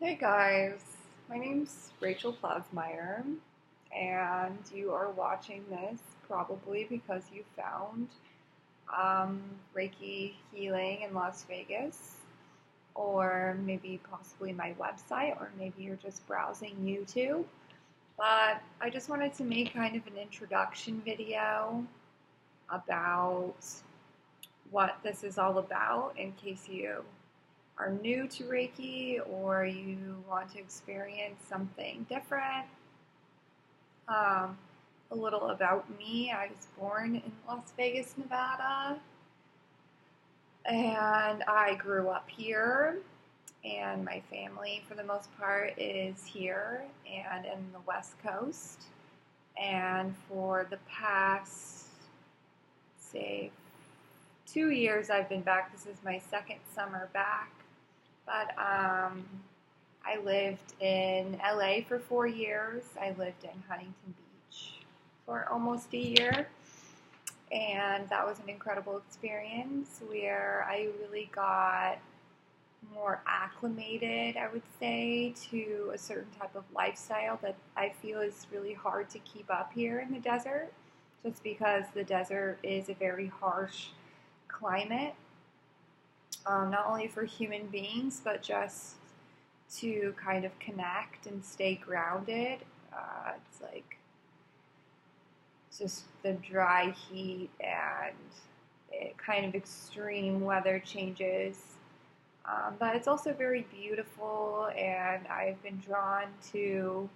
Hey guys, my name's Rachel Plavmeyer, and you are watching this probably because you found um, Reiki healing in Las Vegas, or maybe possibly my website, or maybe you're just browsing YouTube. But I just wanted to make kind of an introduction video about what this is all about in case you are new to Reiki or you want to experience something different. Um, a little about me. I was born in Las Vegas, Nevada, and I grew up here, and my family, for the most part, is here and in the West Coast. And for the past, say, 2 years, I've been back. This is my second summer back. But I lived in LA for 4 years. I lived in Huntington Beach for almost a year. And that was an incredible experience where I really got more acclimated, I would say, to a certain type of lifestyle that I feel is really hard to keep up here in the desert, just because the desert is a very harsh climate. Not only for human beings, but just to kind of connect and stay grounded. It's like just the dry heat and kind of extreme weather changes. But it's also very beautiful, and I've been drawn to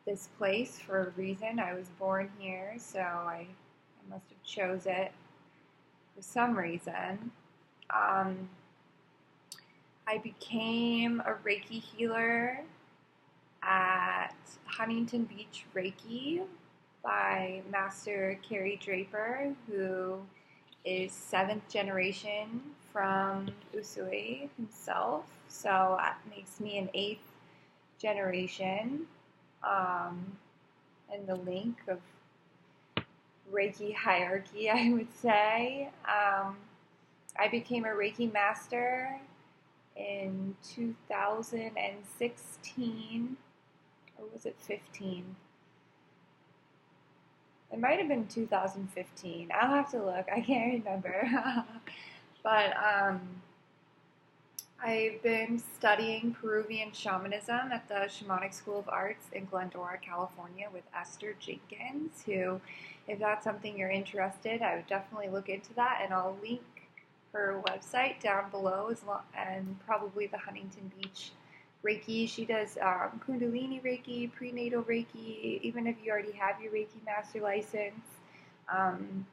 this place for a reason. I was born here, so I must have chose it for some reason. I became a Reiki healer at Huntington Beach Reiki by Master Carrie Draper, who is 7th generation from Usui himself. So that makes me an 8th generation in the link of Reiki hierarchy, I would say. I became a Reiki master in 2016, or was it 15? It might have been 2015. I'll have to look. I can't remember. But I've been studying Peruvian shamanism at the Shamanic School of Arts in Glendora, California with Esther Jenkins, who, if that's something you're interested, I would definitely look into that, and I'll link her website down below, and probably the Huntington Beach Reiki. She does Kundalini Reiki, prenatal Reiki, even if you already have your Reiki master license. And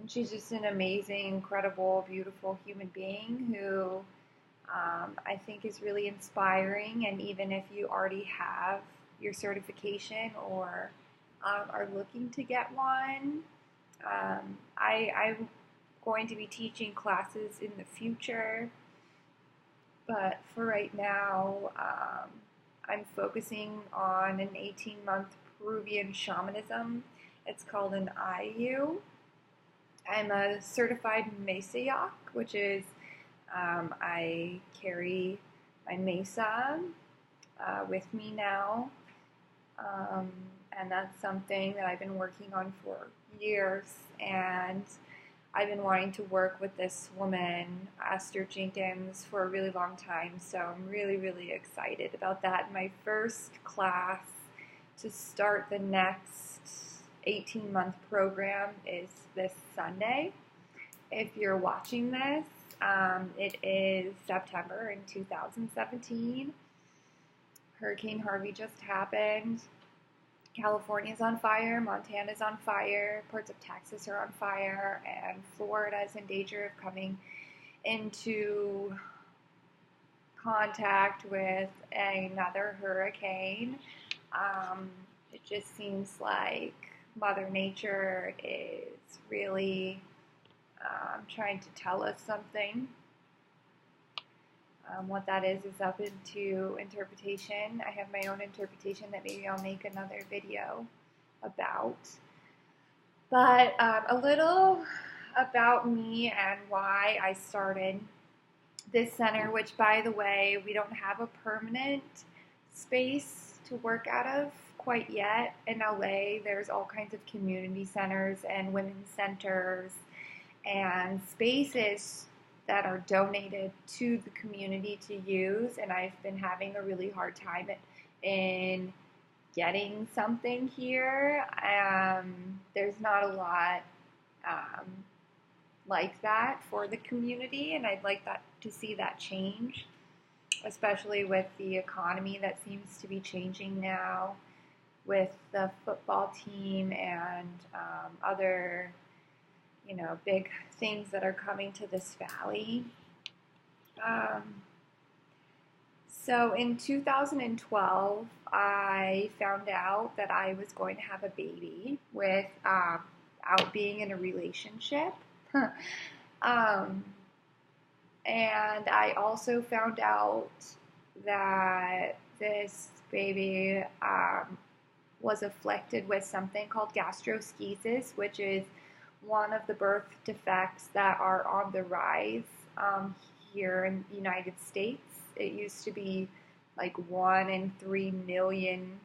she's just an amazing, incredible, beautiful human being who I think is really inspiring. And even if you already have your certification or are looking to get one, I'm going to be teaching classes in the future, but for right now, I'm focusing on an 18-month Peruvian shamanism. It's called an IU. I'm a certified Mesa, which is I carry my Mesa with me now, and that's something that I've been working on for years, and I've been wanting to work with this woman, Esther Jenkins, for a really long time, so I'm really, really excited about that. My first class to start the next 18-month program is this Sunday. If you're watching this, it is September in 2017. Hurricane Harvey just happened. California's on fire, Montana's on fire, parts of Texas are on fire, and Florida is in danger of coming into contact with another hurricane. It just seems like Mother Nature is really trying to tell us something. What that is up into interpretation. I have my own interpretation that maybe I'll make another video about. But a little about me and why I started this center, which, by the way, we don't have a permanent space to work out of quite yet. In LA, there's all kinds of community centers and women's centers and spaces that are donated to the community to use, and I've been having a really hard time in getting something here. There's not a lot um, like that for the community, and I'd like that to see that change, especially with the economy that seems to be changing now with the football team and other, big things that are coming to this valley. Um, so in 2012, I found out that I was going to have a baby without being in a relationship. um, and I also found out that this baby was afflicted with something called gastroschisis, which is one of the birth defects that are on the rise here in the United States. It used to be like 1 in 3 million,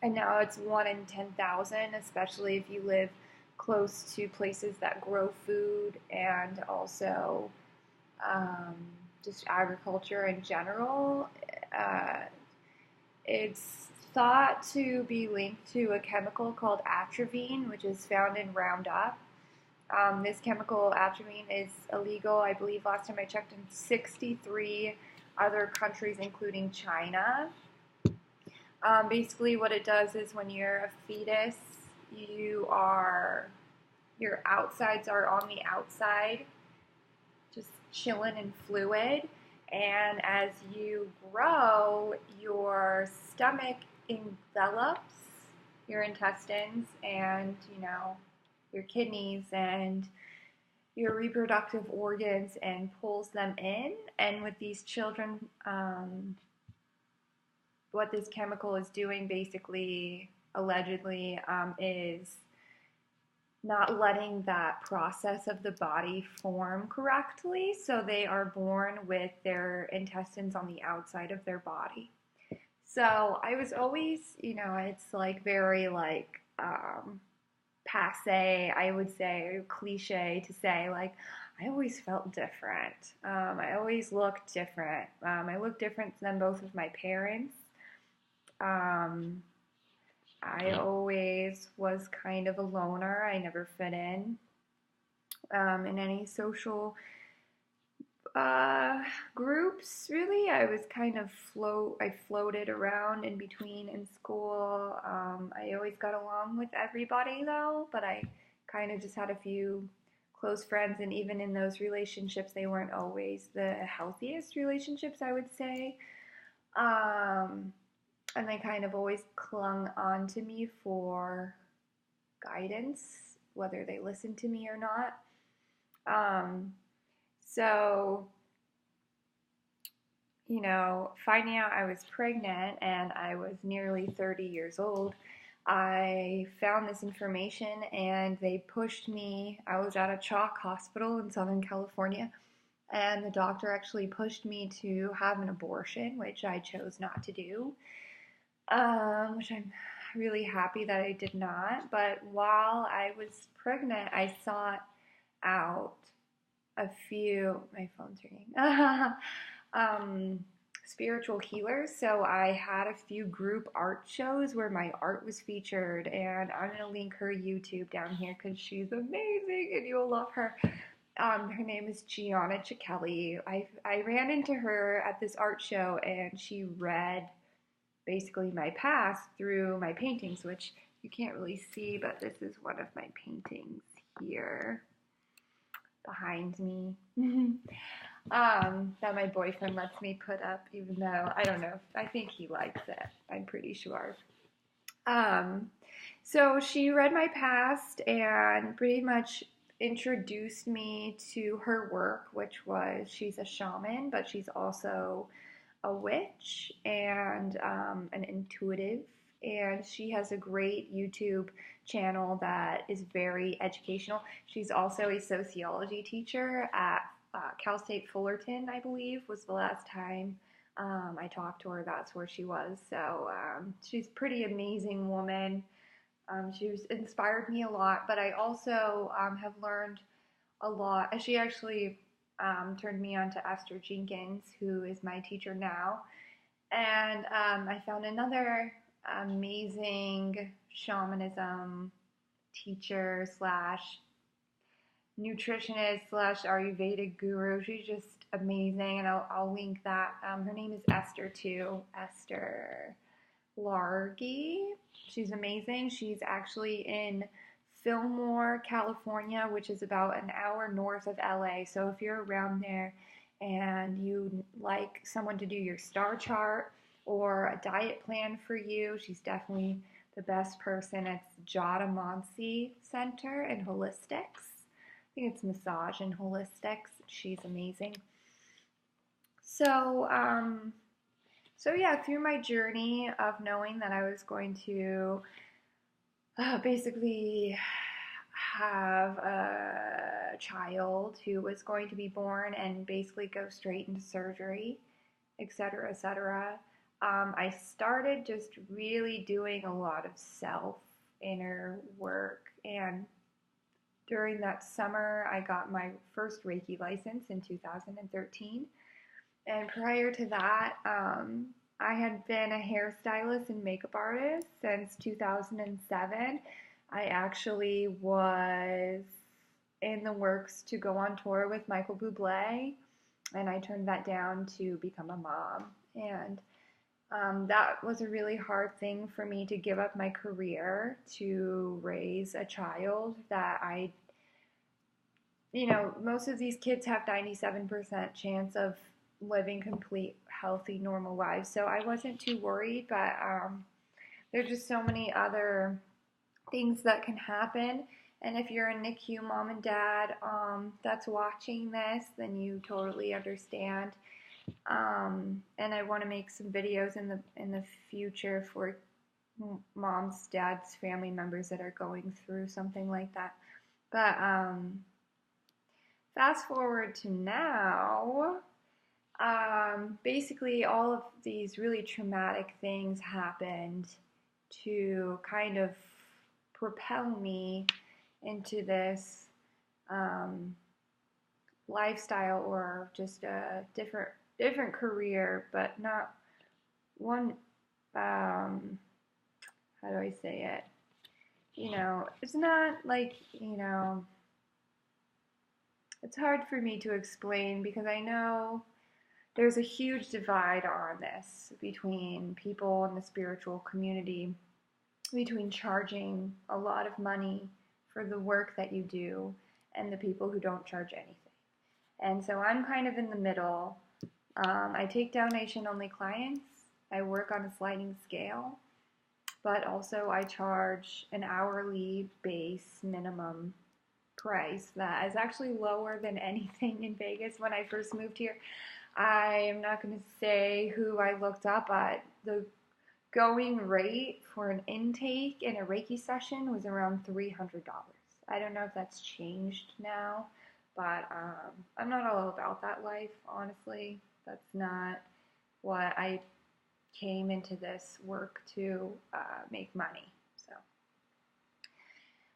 and now it's 1 in 10,000, especially if you live close to places that grow food and also just agriculture in general. It's thought to be linked to a chemical called atropine, which is found in Roundup. This chemical, atropine, is illegal, I believe, last time I checked, in 63 other countries, including China. Basically, what it does is when you're a fetus, your outsides are on the outside, just chilling in fluid. And as you grow, your stomach envelops your intestines and, your kidneys and your reproductive organs and pulls them in. And with these children, what this chemical is doing, basically, allegedly, is not letting that process of the body form correctly, so they are born with their intestines on the outside of their body. So I was always, it's like very like passe, I would say, cliche to say, like, I always felt different. I always looked different. I looked different than both of my parents. I always was kind of a loner. I never fit in any social groups, really. I was kind of I floated around in between in school. I always got along with everybody, though, but I kind of just had a few close friends, and even in those relationships, they weren't always the healthiest relationships, I would say. And they kind of always clung on to me for guidance, whether they listened to me or not. So, finding out I was pregnant and I was nearly 30 years old, I found this information and they pushed me. I was at a Chalk hospital in Southern California, and the doctor actually pushed me to have an abortion, which I chose not to do. Which I'm really happy that I did not. But while I was pregnant, I sought out a few, my phone's ringing, spiritual healers. So I had a few group art shows where my art was featured, and I'm going to link her YouTube down here because she's amazing and you'll love her. Her name is Gianna Cicchelli. I ran into her at this art show, and she read basically my past through my paintings, which you can't really see, but this is one of my paintings here behind me that my boyfriend lets me put up, even though I don't know, I think he likes it, I'm pretty sure. So she read my past and pretty much introduced me to her work, which was, she's a shaman, but she's also a witch and an intuitive, and she has a great YouTube channel that is very educational. She's also a sociology teacher at Cal State Fullerton, I believe, was the last time I talked to her. That's where she was. So she's a pretty amazing woman. She's inspired me a lot, but I also have learned a lot. She actually turned me on to Esther Jenkins, who is my teacher now. And I found another amazing shamanism teacher slash nutritionist slash Ayurvedic guru. She's just amazing, and I'll link that. Her name is Esther too, Esther Largy. She's amazing. She's actually in Fillmore, California, which is about an hour north of LA. So if you're around there and you like someone to do your star chart or a diet plan for you, she's definitely the best person. It's Jatamansi Center in Holistics. I think it's massage and holistics. She's amazing. So, yeah, through my journey of knowing that I was going to basically have a child who was going to be born and basically go straight into surgery, etc., etc., I started just really doing a lot of self inner work. And during that summer, I got my first Reiki license in 2013. And prior to that, I had been a hairstylist and makeup artist since 2007. I actually was in the works to go on tour with Michael Bublé, and I turned that down to become a mom. And that was a really hard thing for me to give up my career to raise a child that most of these kids have 97% chance of living complete, healthy, normal lives. So I wasn't too worried, but there's just so many other things that can happen. And if you're a NICU mom and dad that's watching this, then you totally understand. And I want to make some videos in the future for moms, dads, family members that are going through something like that. But fast forward to now, basically all of these really traumatic things happened to kind of propel me into this lifestyle, or just a different career, but not one, how do I say it? It's not like, it's hard for me to explain, because I know there's a huge divide on this between people in the spiritual community, between charging a lot of money for the work that you do and the people who don't charge anything. And so I'm kind of in the middle. I take donation-only clients. I work on a sliding scale, but also I charge an hourly base minimum price that is actually lower than anything in Vegas. When I first moved here, I am not going to say who I looked up at. The going rate for an intake in a Reiki session was around $300. I don't know if that's changed now, but I'm not all about that life, honestly. That's not what I came into this work to make money. So,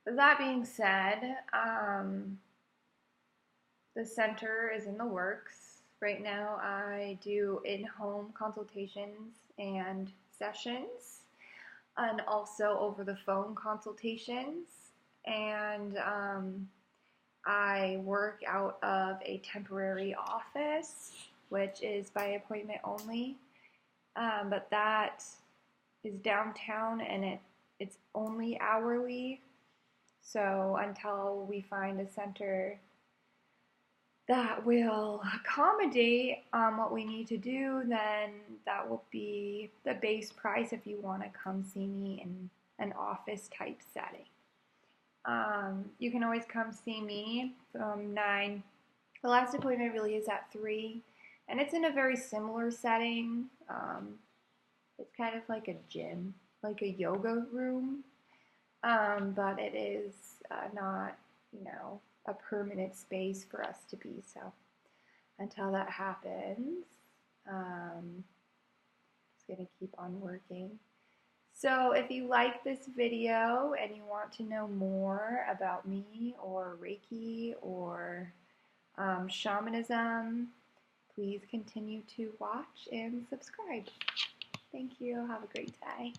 with that being said, the center is in the works. Right now I do in-home consultations and sessions, and also over the phone consultations, and I work out of a temporary office, which is by appointment only, but that is downtown, and it's only hourly. So until we find a center that will accommodate what we need to do, then that will be the base price if you want to come see me in an office type setting. You can always come see me from 9. The last appointment really is at 3, and it's in a very similar setting. It's kind of like a gym, like a yoga room, but it is not, a permanent space for us to be. So until that happens. Just going to keep on working. So if you like this video and you want to know more about me or Reiki or shamanism, please continue to watch and subscribe. Thank you. Have a great day.